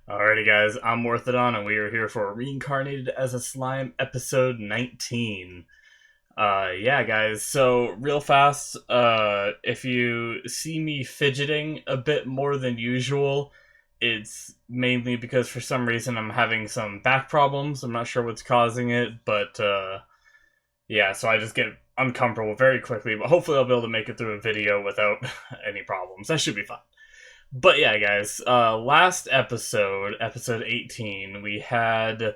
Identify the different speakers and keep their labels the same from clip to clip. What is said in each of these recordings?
Speaker 1: Alrighty, guys, I'm Morthadon, and we are here for Reincarnated as a Slime, episode 19. Yeah, guys, so real fast, if you see me fidgeting a bit more than usual, it's mainly because for some reason I'm having some back problems. I'm not sure what's causing it, but, yeah, so I just get uncomfortable very quickly, but hopefully I'll be able to make it through a video without any problems. That should be fun. But yeah, guys, last episode, episode 18, we had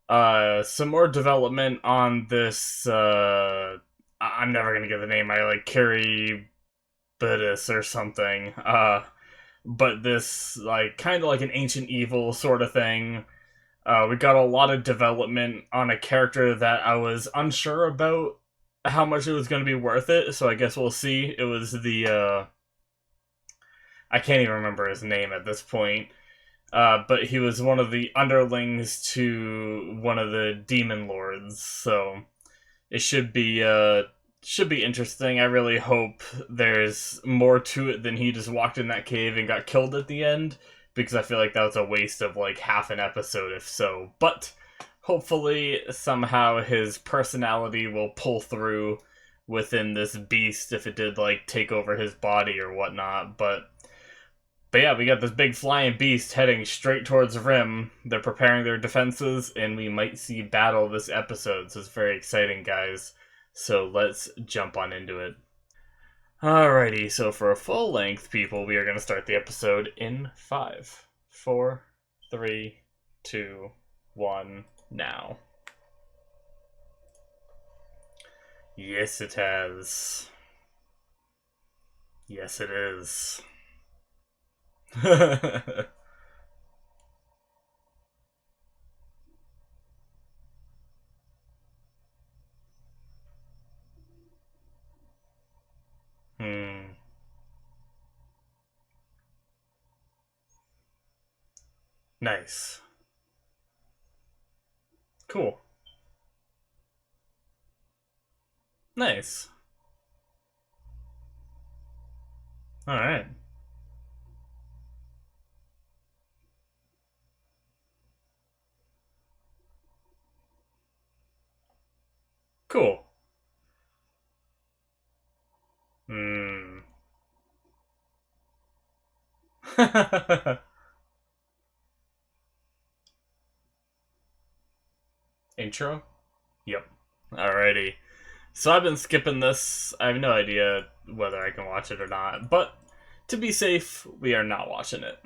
Speaker 1: some more development on this I'm never gonna get the name right, like Carrie Budis or something. But this like kind of like an ancient evil sort of thing. We got a lot of development on a character that I was unsure about how much it was going to be worth it, so I guess we'll see. It was the I can't even remember his name at this point. But he was one of the underlings to one of the demon lords, so it should be interesting. I really hope there's more to it than he just walked in that cave and got killed at the end, because I feel like that was a waste of like half an episode if so. But hopefully somehow his personality will pull through within this beast if it did like take over his body or whatnot. But yeah, we got this big flying beast heading straight towards Rim. They're preparing their defenses, and we might see battle this episode, so it's very exciting, guys. So let's jump on into it. Alrighty, so for a full length, people, we are going to start the episode in 5, 4, 3, 2, 1, now. Yes, it has. Yes, it is. Hmm. Nice. Cool. Nice. Alright. Cool. Hmm. Intro? Yep. Alrighty. So I've been skipping this. I have no idea whether I can watch it or not, but to be safe, we are not watching it.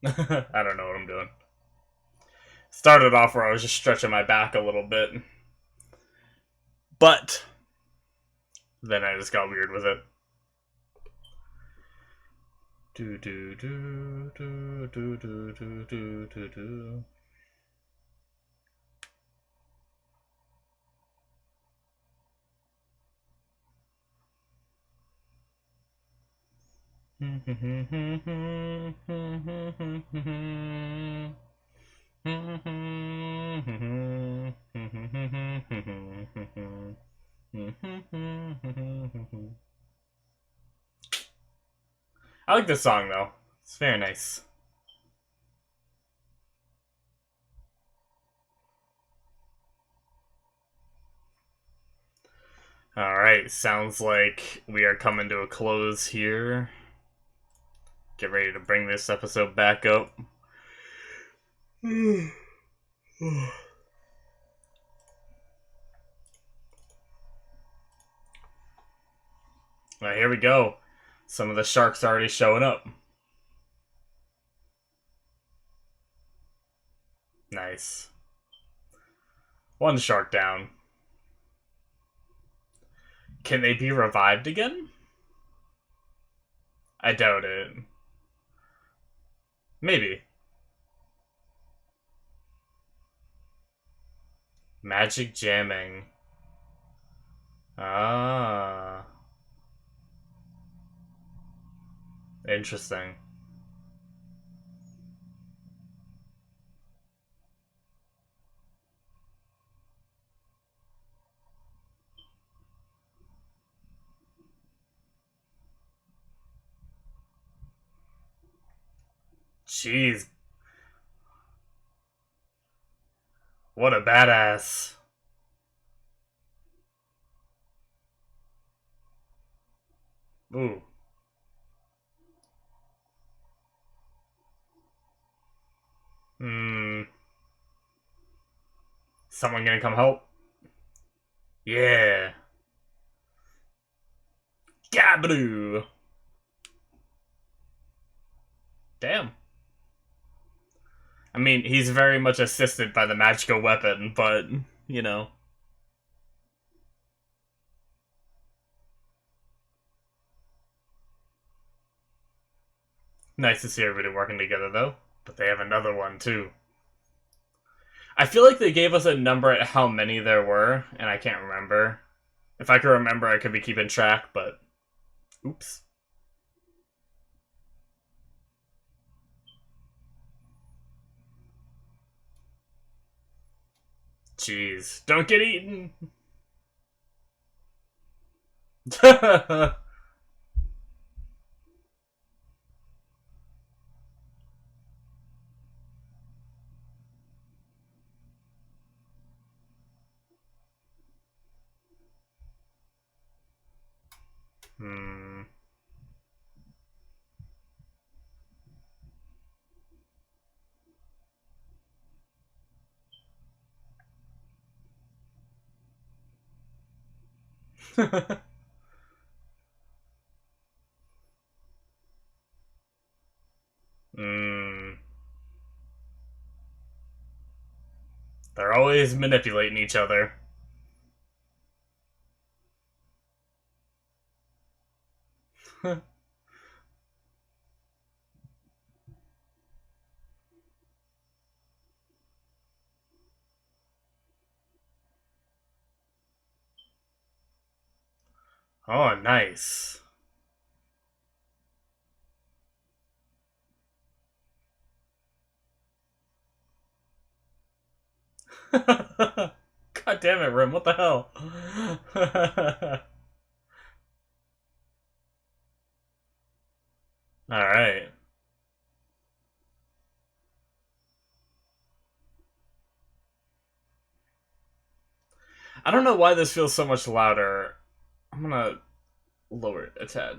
Speaker 1: I don't know what I'm doing. Started off where I was just stretching my back a little bit, but then I just got weird with it. Do do do do do do do do do do. I like this song though. It's very nice. Alright, sounds like we are coming to a close here. Get ready to bring this episode back up. Now, here we go. Some of the sharks already showing up. Nice. One shark down. Can they be revived again? I doubt it. Maybe. Magic jamming. Ah. Interesting. Jeez, what a badass. Ooh. Hmm. Someone gonna come help? Yeah. Gabadoo. Damn. I mean, he's very much assisted by the magical weapon, but, you know. Nice to see everybody working together, though. But they have another one, too. I feel like they gave us a number at how many there were, and I can't remember. If I could remember, I could be keeping track, but... Oops. Jeez. Don't get eaten! Hmm. Hmm. They're always manipulating each other. Oh, nice. God damn it, Rim, what the hell? Alright. I don't know why this feels so much louder. I'm gonna lower it a tad.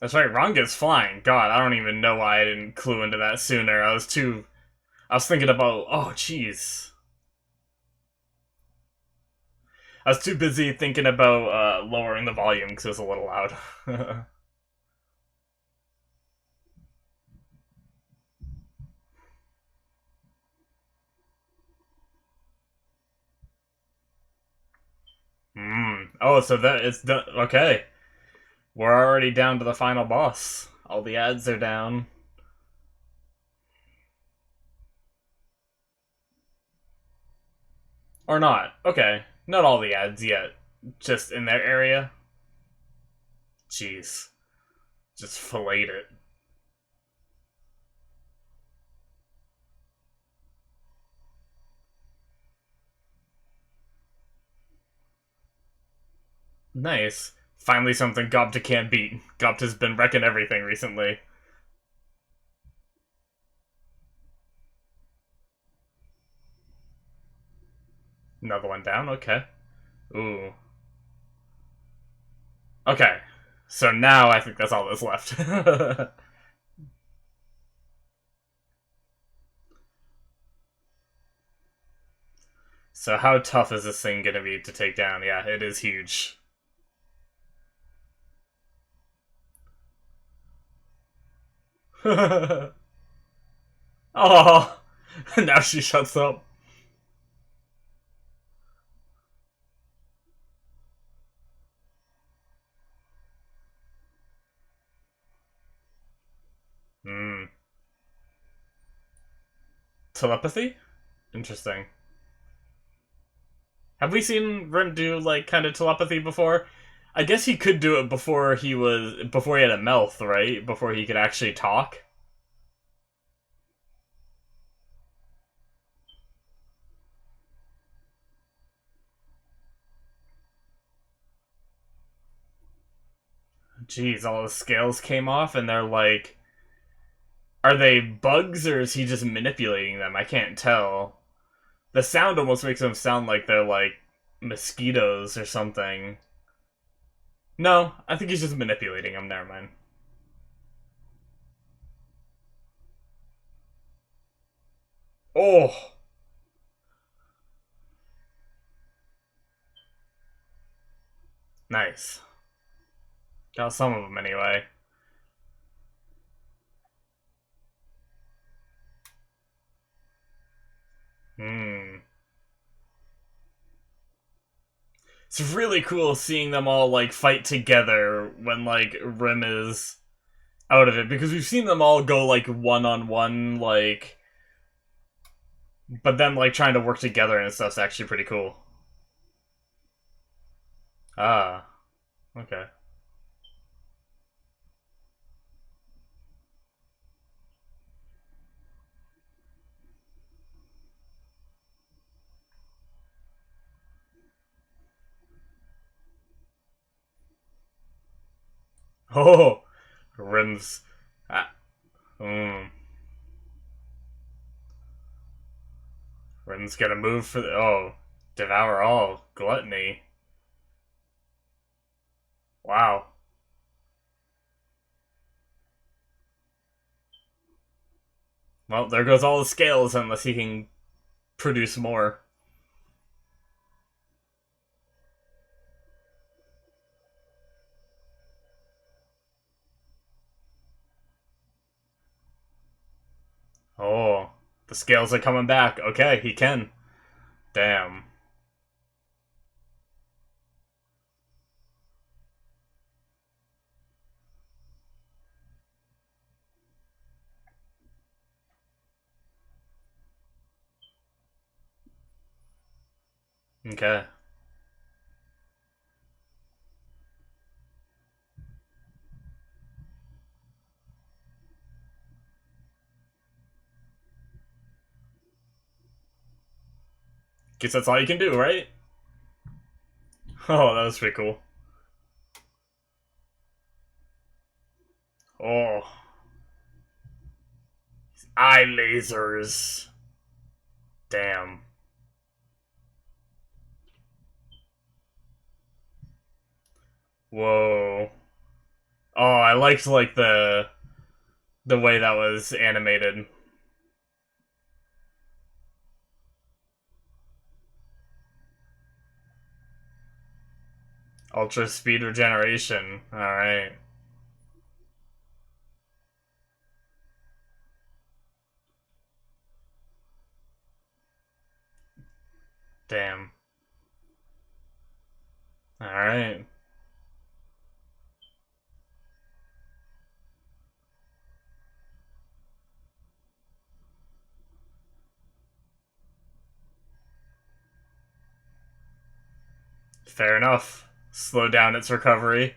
Speaker 1: That's right, Ranga's flying. God, I don't even know why I didn't clue into that sooner. I was thinking about... Oh, jeez. I was too busy thinking about lowering the volume because it was a little loud. Oh, so that it's done. Okay. We're already down to the final boss. All the ads are down. Or not. Okay. Not all the ads yet. Just in their area. Jeez. Just filleted it. Nice. Finally something Gobta can't beat. Gobta's been wrecking everything recently. Another one down, okay. Ooh. Okay. So now I think that's all that's left. So how tough is this thing gonna be to take down? Yeah, it is huge. Oh, now she shuts up. Hmm. Telepathy? Interesting. Have we seen Rim do like kind of telepathy before? I guess he could do it before he had a mouth, right? Before he could actually talk. Jeez, all the scales came off, and they're like, are they bugs or is he just manipulating them? I can't tell. The sound almost makes them sound like they're like mosquitoes or something. No, I think he's just manipulating them. Never mind. Oh, nice. Got some of them anyway. Hmm. It's really cool seeing them all like fight together when like Rim is out of it, because we've seen them all go like one on one, like, but then like trying to work together and stuff's actually pretty cool. Ah, okay. Oh, Rim's. Ah, mm. Rim's gonna move for the. Oh, devour all. Gluttony. Wow. Well, there goes all the scales unless he can produce more. Oh, the scales are coming back. Okay, he can. Damn. Okay. Guess that's all you can do, right? Oh, that was pretty cool. Oh, eye lasers. Damn. Whoa. Oh, I liked like the way that was animated. Ultra speed regeneration. All right. Damn. All right. Fair enough. Slow down its recovery,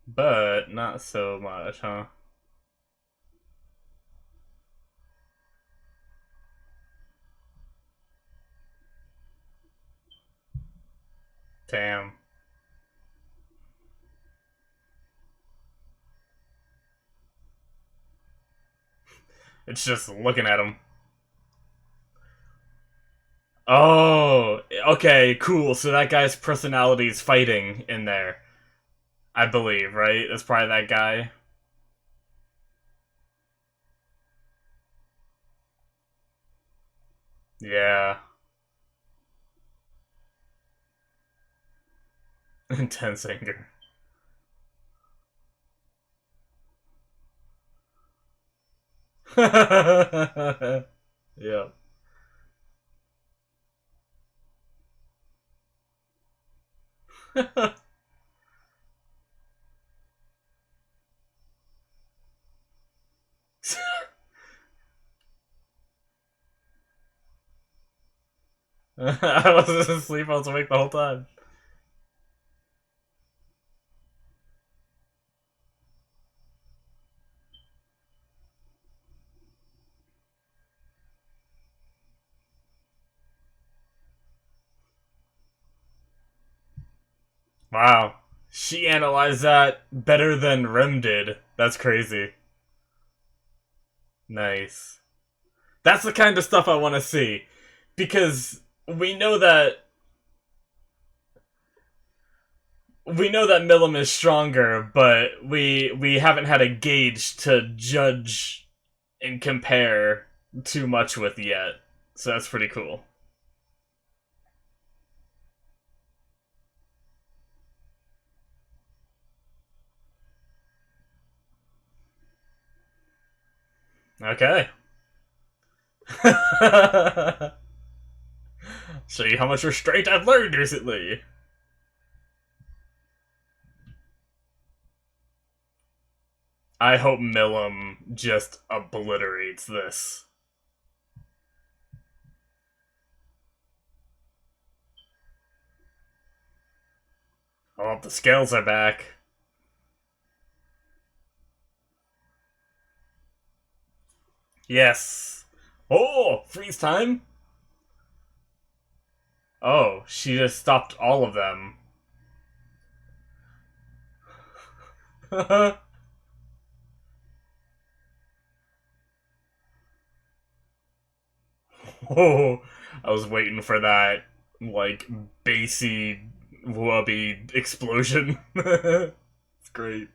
Speaker 1: but not so much, huh? Damn. It's just looking at him. Oh, okay, cool. So that guy's personality is fighting in there, I believe, right? That's probably that guy. Yeah. Intense anger. Yeah. I wasn't asleep, I was awake the whole time. Wow. She analyzed that better than Rem did. That's crazy. Nice. That's the kind of stuff I want to see. Because we know that Milim is stronger, but we haven't had a gauge to judge and compare too much with yet. So that's pretty cool. Okay. Show you how much restraint I've learned recently. I hope Milim just obliterates this. Oh, the scales are back. Yes. Oh, freeze time? Oh, she just stopped all of them. Oh, I was waiting for that, like, bassy, wubby explosion. It's great.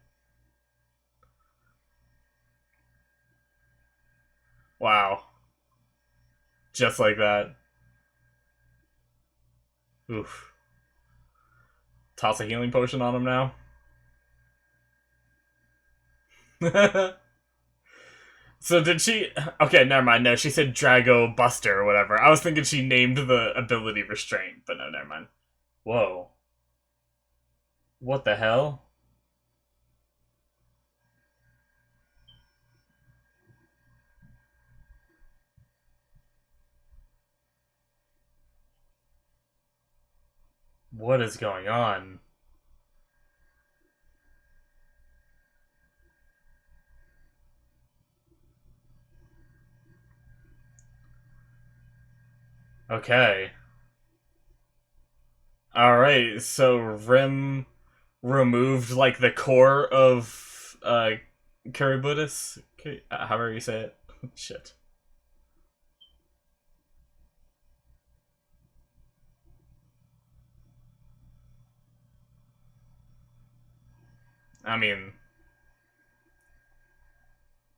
Speaker 1: Wow. Just like that. Oof. Toss a healing potion on him now. So did she? Okay, never mind. No, she said Drago Buster or whatever. I was thinking she named the ability Restraint, but no, never mind. Whoa. What the hell? What is going on? Okay. Alright, so Rim removed, like, the core of, Kiribudis? However you say it. Shit. I mean,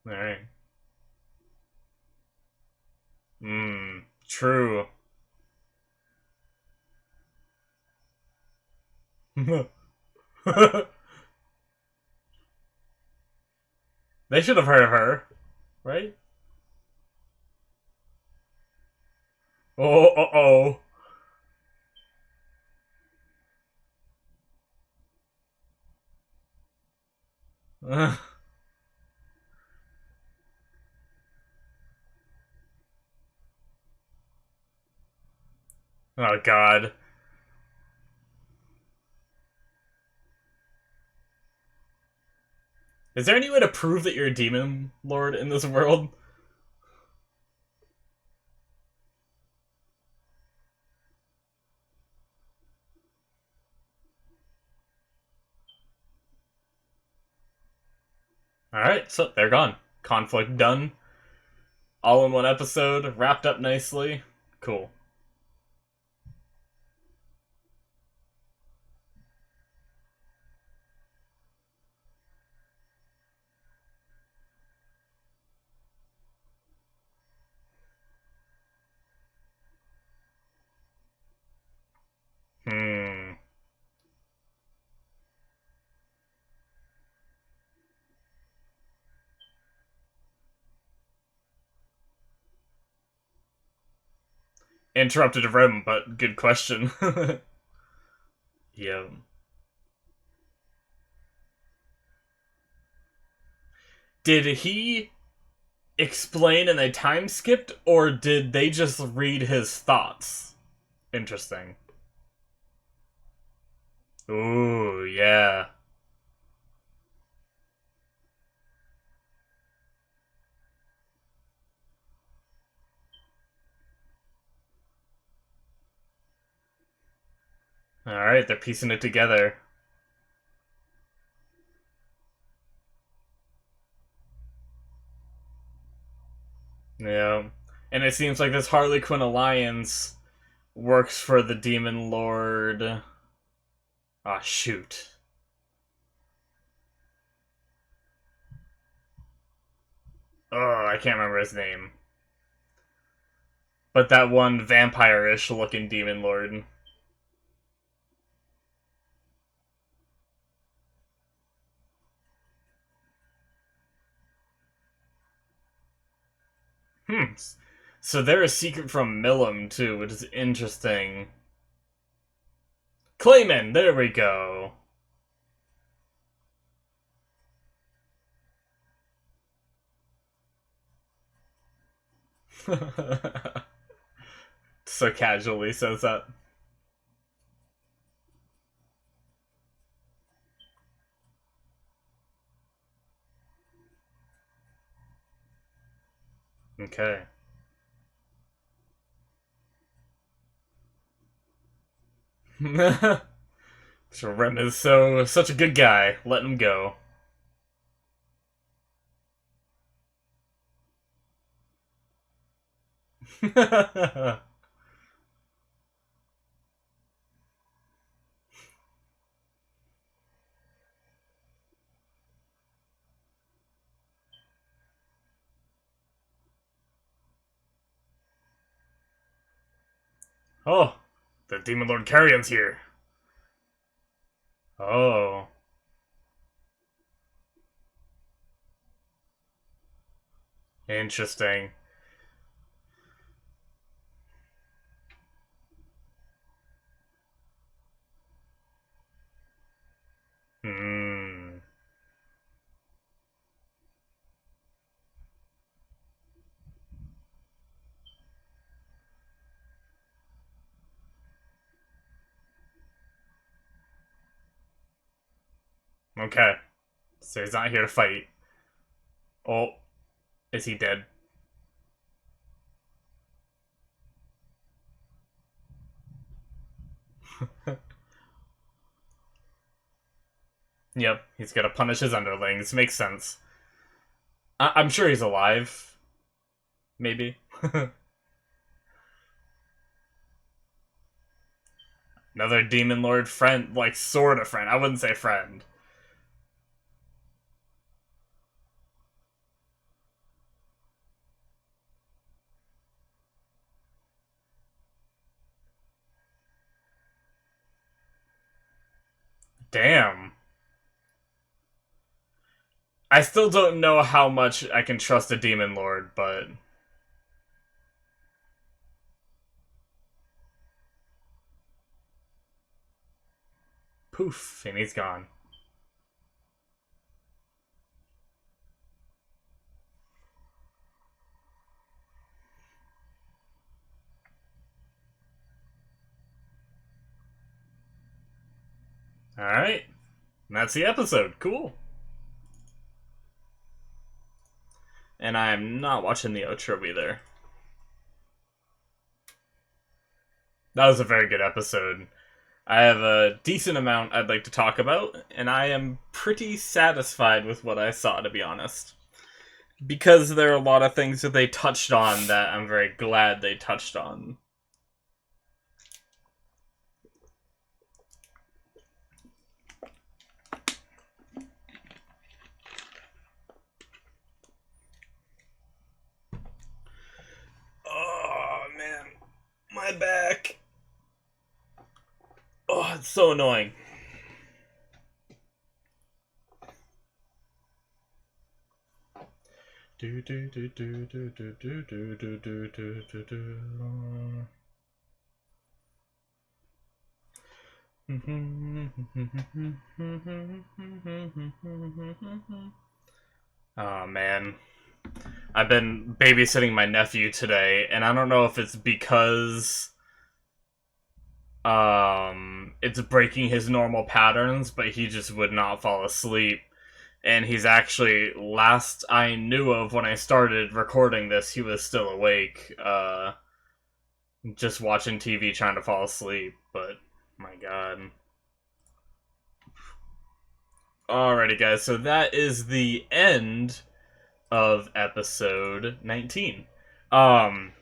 Speaker 1: alright. True. They should have heard of her, right? Oh, oh, oh. Oh, God. Is there any way to prove that you're a demon lord in this world? Alright, so they're gone. Conflict done. All in one episode, wrapped up nicely. Cool. Hmm. Interrupted a rim, but good question. Yeah. Did he explain and they time skipped, or did they just read his thoughts? Interesting. Ooh, yeah. Alright, they're piecing it together. Yeah. And it seems like this Harley Quinn alliance works for the Demon Lord. Ah, shoot. Oh, I can't remember his name. But that one vampire-ish looking Demon Lord. Hmm. So they're a secret from Milim, too, which is interesting. Clayman! There we go. So casually says that. Okay. So Rem is such a good guy. Let him go. Oh, the Demon Lord Carrion's here. Oh, interesting. Hmm. Okay. So he's not here to fight. Oh, is he dead? Yep, he's gonna punish his underlings. Makes sense. I'm sure he's alive. Maybe. Another Demon Lord friend, like sort of friend. I wouldn't say friend. Damn. I still don't know how much I can trust a Demon Lord, but poof, and he's gone. Alright. That's the episode. Cool. And I'm not watching the outro either. That was a very good episode. I have a decent amount I'd like to talk about, and I am pretty satisfied with what I saw, to be honest. Because there are a lot of things that they touched on that I'm very glad they touched on. Oh, man. My back. Oh, it's so annoying. Do do do do do do do do do do do do do. Oh man. I've been babysitting my nephew today, and I don't know if it's because it's breaking his normal patterns, but he just would not fall asleep. And he's actually, last I knew of when I started recording this, he was still awake, just watching TV trying to fall asleep, but my god. Alrighty guys, so that is the end of episode 19. Um,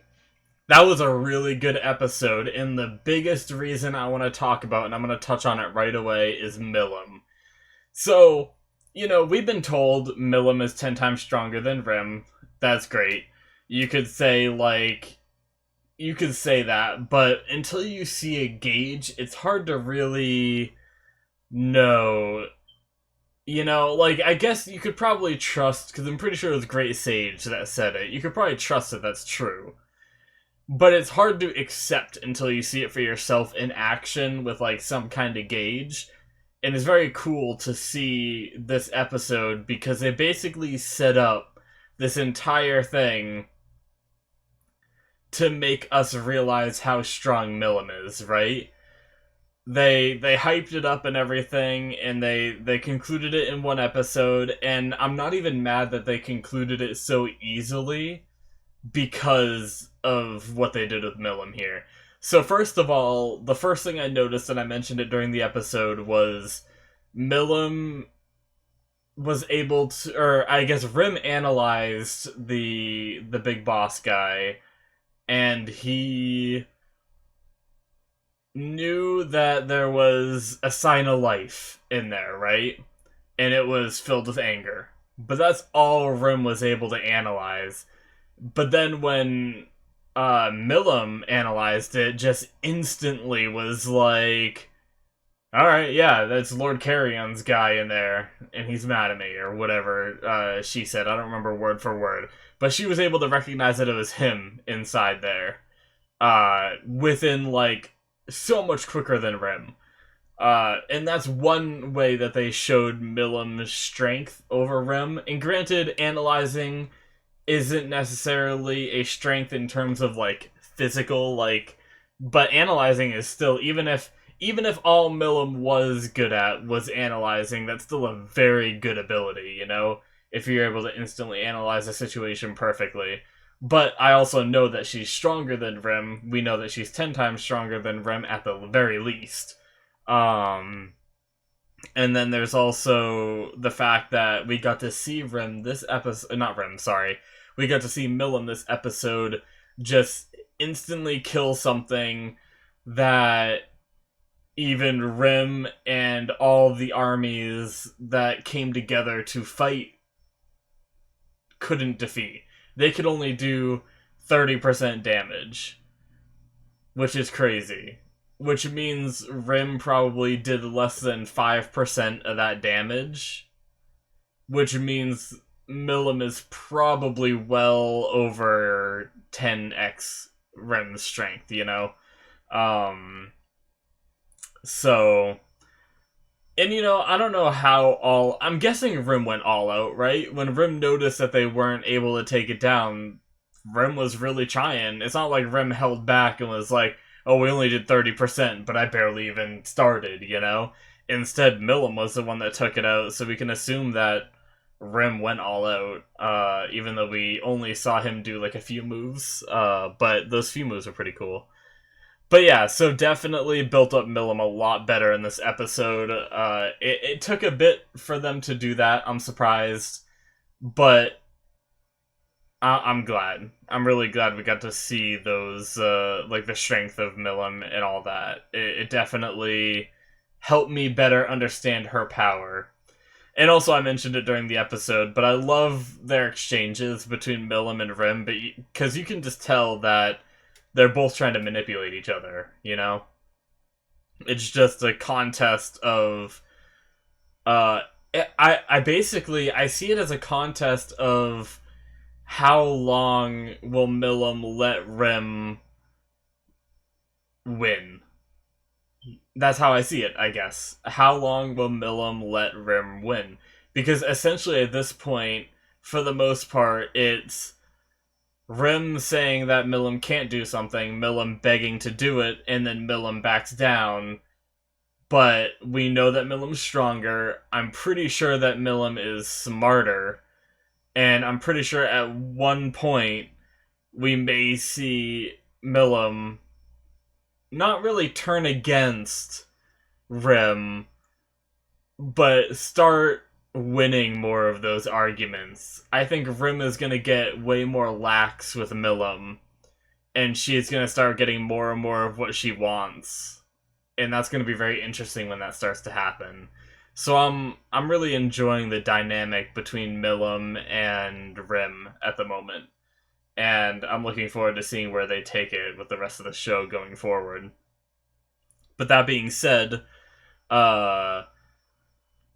Speaker 1: that was a really good episode, and the biggest reason I want to talk about, and I'm going to touch on it right away, is Milim. So, we've been told Milim is 10 times stronger than Rim. That's great. You could say, you could say that, but until you see a gauge, it's hard to really know. I guess you could probably trust, because I'm pretty sure it was Great Sage that said it. You could probably trust that that's true. But it's hard to accept until you see it for yourself in action with, some kind of gauge. And it's very cool to see this episode because they basically set up this entire thing to make us realize how strong Milim is, right? They hyped it up and everything, and they concluded it in one episode, and I'm not even mad that they concluded it so easily because of what they did with Milim here. So first of all, the first thing I noticed, and I mentioned it during the episode, was Milim was able to, or I guess Rim analyzed the big boss guy, and he knew that there was a sign of life in there, right? And it was filled with anger. But that's all Rim was able to analyze. But then when Milim analyzed it, just instantly was like, alright, yeah, that's Lord Carrion's guy in there, and he's mad at me, or whatever she said. I don't remember word for word. But she was able to recognize that it was him inside there. Within, so much quicker than Rim. And that's one way that they showed Milim's strength over Rim. And granted, analyzing isn't necessarily a strength in terms of, physical, but analyzing is still, even if all Milim was good at was analyzing, that's still a very good ability, if you're able to instantly analyze a situation perfectly. But I also know that she's stronger than Rim. We know that she's 10 times stronger than Rim at the very least. And then there's also the fact that we got to see Rim this episode, not Rim, sorry. We got to see Milim this episode just instantly kill something that even Rim and all the armies that came together to fight couldn't defeat. They could only do 30% damage, which is crazy. Which means Rim probably did less than 5% of that damage, which means Milim is probably well over 10x Rim's strength, So, and I don't know how I'm guessing Rim went all out, right? When Rim noticed that they weren't able to take it down, Rim was really trying. It's not like Rim held back and was like, oh, we only did 30%, but I barely even started, Instead, Milim was the one that took it out, so we can assume that Rim went all out, even though we only saw him do, a few moves, but those few moves were pretty cool. But yeah, so definitely built up Milim a lot better in this episode. It took a bit for them to do that, I'm surprised, but I'm glad. I'm really glad we got to see those, the strength of Milim and all that. It definitely helped me better understand her power. And also, I mentioned it during the episode, but I love their exchanges between Milim and Rim, because you can just tell that they're both trying to manipulate each other, It's just a contest of, I basically, I see it as a contest of how long will Milim let Rim win. That's how I see it, I guess. How long will Milim let Rim win? Because essentially at this point, for the most part, it's Rim saying that Milim can't do something, Milim begging to do it, and then Milim backs down. But we know that Milim's stronger. I'm pretty sure that Milim is smarter. And I'm pretty sure at one point we may see Milim not really turn against Rim, but start winning more of those arguments. I think Rim is going to get way more lax with Milim, and she's going to start getting more and more of what she wants. And that's going to be very interesting when that starts to happen. So I'm really enjoying the dynamic between Milim and Rim at the moment. And I'm looking forward to seeing where they take it with the rest of the show going forward. But that being said, uh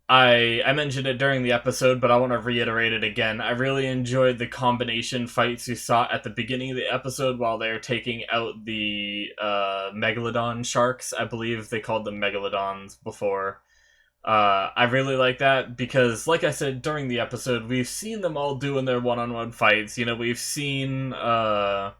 Speaker 1: I mentioned it during the episode, but I want to reiterate it again. I really enjoyed the combination fights you saw at the beginning of the episode while they're taking out the Megalodon sharks. I believe they called them Megalodons before. I really like that because, like I said during the episode, we've seen them all doing their one-on-one fights. You know, we've seen, oh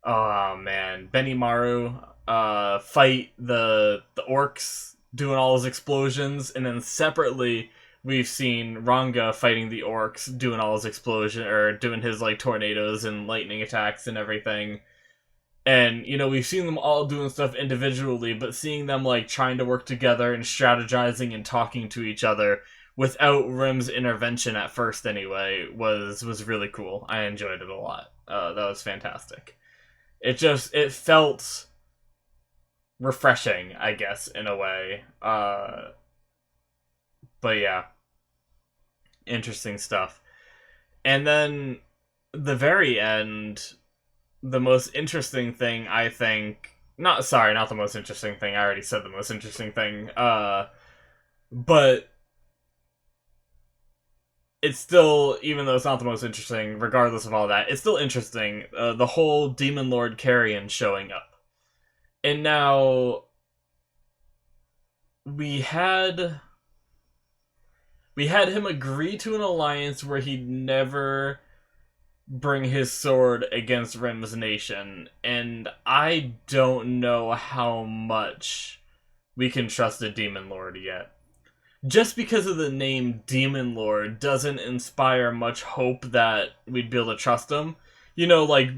Speaker 1: man, Benimaru fight the orcs doing all his explosions, and then separately we've seen Ranga fighting the orcs doing all his explosion or doing his like tornadoes and lightning attacks and everything. And you know, we've seen them all doing stuff individually, but seeing them like trying to work together and strategizing and talking to each other without Rim's intervention at first anyway was really cool. I enjoyed it a lot. That was fantastic. It felt refreshing, I guess, in a way. But yeah, interesting stuff. And then the very end, the most interesting thing, I think. Not the most interesting thing. I already said the most interesting thing. But it's still, even though it's not the most interesting, regardless of all that, it's still interesting. The whole Demon Lord Carrion showing up. And now we had him agree to an alliance where he'd never bring his sword against Rim's nation, and I don't know how much we can trust a Demon Lord yet. Just because of the name Demon Lord doesn't inspire much hope that we'd be able to trust him. You know, like,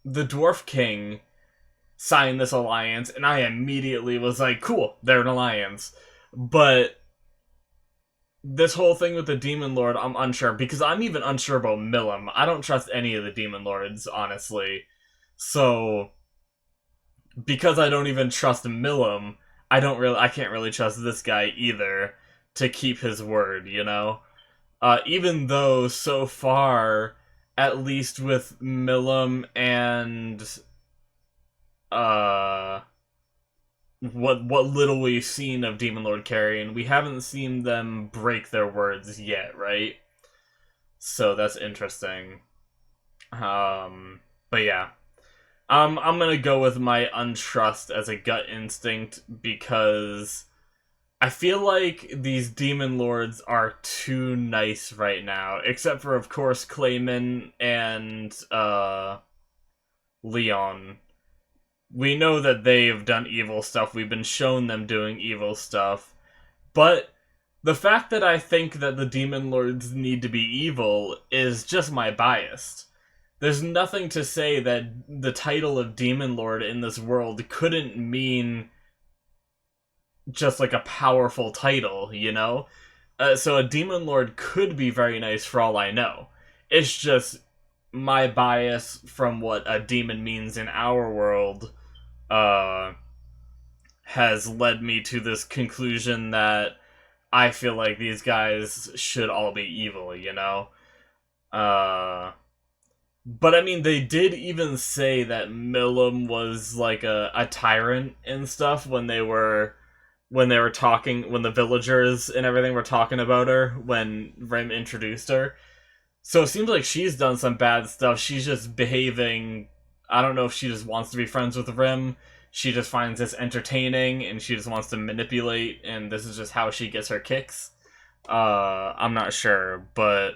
Speaker 1: the Dwarf King signed this alliance, and I immediately was like, cool, they're an alliance. But this whole thing with the Demon Lord, I'm unsure, because I'm even unsure about Milim. I don't trust any of the Demon Lords, honestly. So, because I don't even trust Milim, I can't really trust this guy either to keep his word, you know? Even though, so far, at least with Milim and what little we've seen of Demon Lord Carrion, we haven't seen them break their words yet, right? So that's interesting. But yeah. I'm gonna go with my untrust as a gut instinct because I feel like these Demon Lords are too nice right now, except for, of course, Clayman and Leon. We know that they have done evil stuff. We've been shown them doing evil stuff. But the fact that I think that the Demon Lords need to be evil is just my bias. There's nothing to say that the title of Demon Lord in this world couldn't mean just like a powerful title, you know? So a Demon Lord could be very nice for all I know. It's just my bias from what a demon means in our world has led me to this conclusion that I feel like these guys should all be evil, you know? But I mean, they did even say that Milim was like a tyrant and stuff when they were talking, when the villagers and everything were talking about her when Rim introduced her. So it seems like she's done some bad stuff. She's just behaving. I don't know if she just wants to be friends with Rim. She just finds this entertaining and she just wants to manipulate, and this is just how she gets her kicks. I'm not sure, but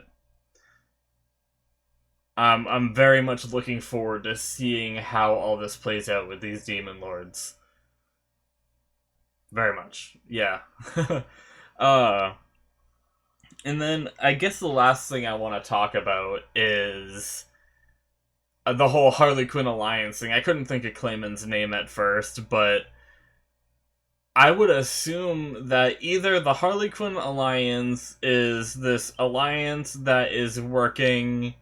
Speaker 1: I'm very much looking forward to seeing how all this plays out with these Demon Lords. Very much, yeah. And then I guess the last thing I want to talk about is the whole Harley Quinn alliance thing. I couldn't think of Clayman's name at first, but I would assume that either the Harley Quinn Alliance is this alliance that is working,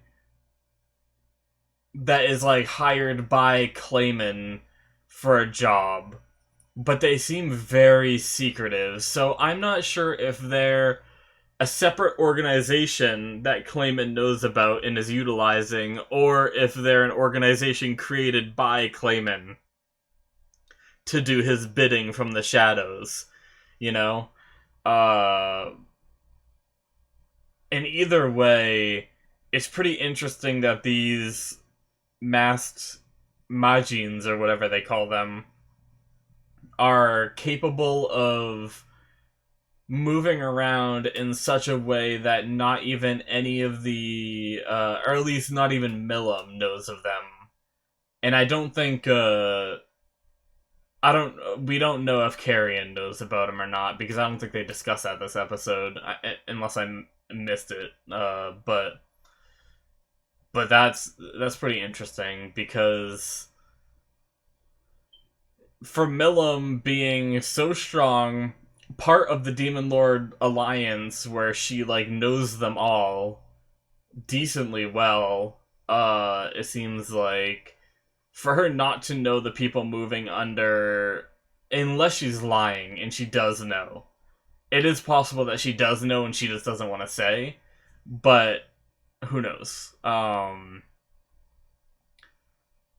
Speaker 1: that is like hired by Clayman for a job, but they seem very secretive, so I'm not sure if they're a separate organization that Clayman knows about and is utilizing, or if they're an organization created by Clayman to do his bidding from the shadows, you know? Uh, in either way, it's pretty interesting that these masked Majins, or whatever they call them, are capable of moving around in such a way that not even any of the, or at least not even Milam knows of them. And I don't think, we don't know if Carrion knows about him or not, because I don't think they discuss that this episode, unless I missed it. But that's pretty interesting, because for Milam being so strong, part of the Demon Lord Alliance, where she like knows them all decently well, it seems like for her not to know the people moving under, unless she's lying and she does know. It is possible that she does know and she just doesn't want to say, but who knows?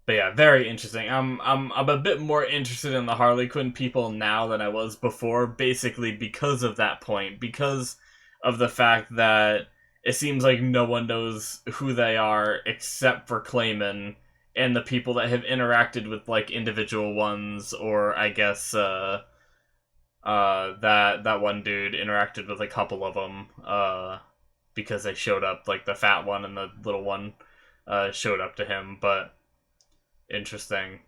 Speaker 1: But yeah, very interesting. I'm a bit more interested in the Harley Quinn people now than I was before, basically because of that point, because of the fact that it seems like no one knows who they are except for Clayman and the people that have interacted with like individual ones, or I guess that one dude interacted with a couple of them because they showed up, like the fat one and the little one showed up to him, but interesting.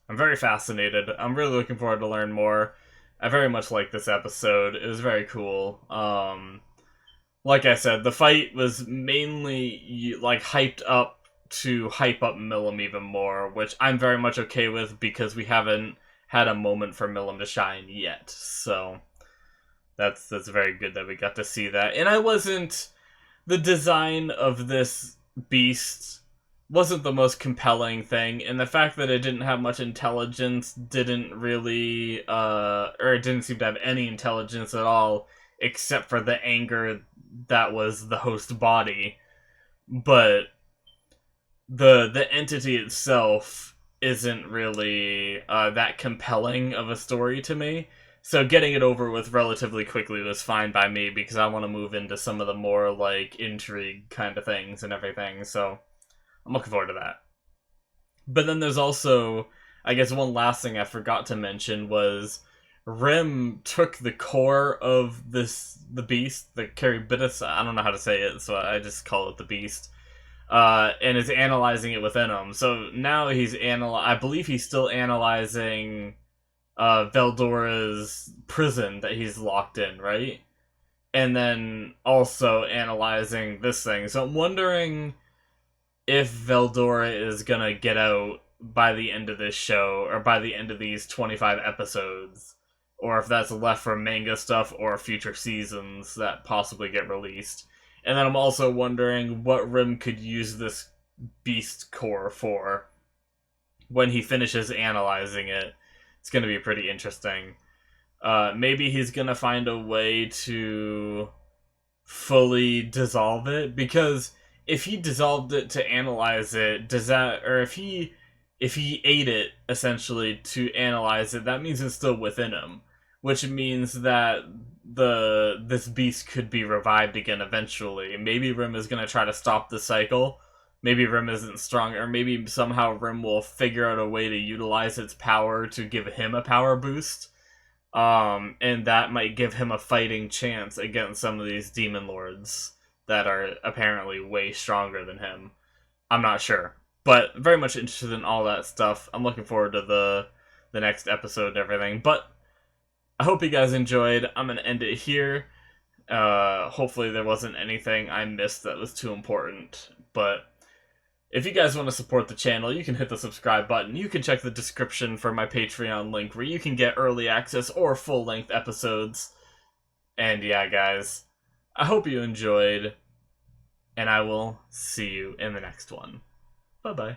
Speaker 1: I'm very fascinated. I'm really looking forward to learn more. I very much like this episode. It was very cool. Like I said, the fight was mainly like hyped up to hype up Milam even more, which I'm very much okay with because we haven't had a moment for Milam to shine yet. So that's very good that we got to see that. And the design of this beast wasn't the most compelling thing, and the fact that it didn't have much intelligence didn't really, or it didn't seem to have any intelligence at all, except for the anger that was the host body. But the entity itself isn't really that compelling of a story to me. So getting it over with relatively quickly was fine by me, because I want to move into some of the more like intrigue kind of things and everything. So I'm looking forward to that. But then there's also, I guess one last thing I forgot to mention was Rim took the core of the beast, the Caribidus, I don't know how to say it, so I just call it the beast, and is analyzing it within him. So now I believe he's still analyzing Veldora's prison that he's locked in, right? And then also analyzing this thing. So I'm wondering if Veldora is gonna get out by the end of this show, or by the end of these 25 episodes, or if that's left for manga stuff or future seasons that possibly get released. And then I'm also wondering what Rim could use this beast core for when he finishes analyzing it. It's gonna be pretty interesting. Maybe he's gonna find a way to fully dissolve it, because if he dissolved it to analyze it, does that, or if he ate it essentially to analyze it, that means it's still within him, which means that this beast could be revived again eventually. Maybe Rim is gonna try to stop the cycle. Maybe Rim isn't strong, or maybe somehow Rim will figure out a way to utilize its power to give him a power boost. And that might give him a fighting chance against some of these demon lords that are apparently way stronger than him. I'm not sure, but very much interested in all that stuff. I'm looking forward to the next episode and everything, but I hope you guys enjoyed. I'm gonna end it here. Hopefully there wasn't anything I missed that was too important, but If you guys want to support the channel, you can hit the subscribe button. You can check the description for my Patreon link where you can get early access or full-length episodes. And yeah, guys, I hope you enjoyed, and I will see you in the next one. Bye-bye.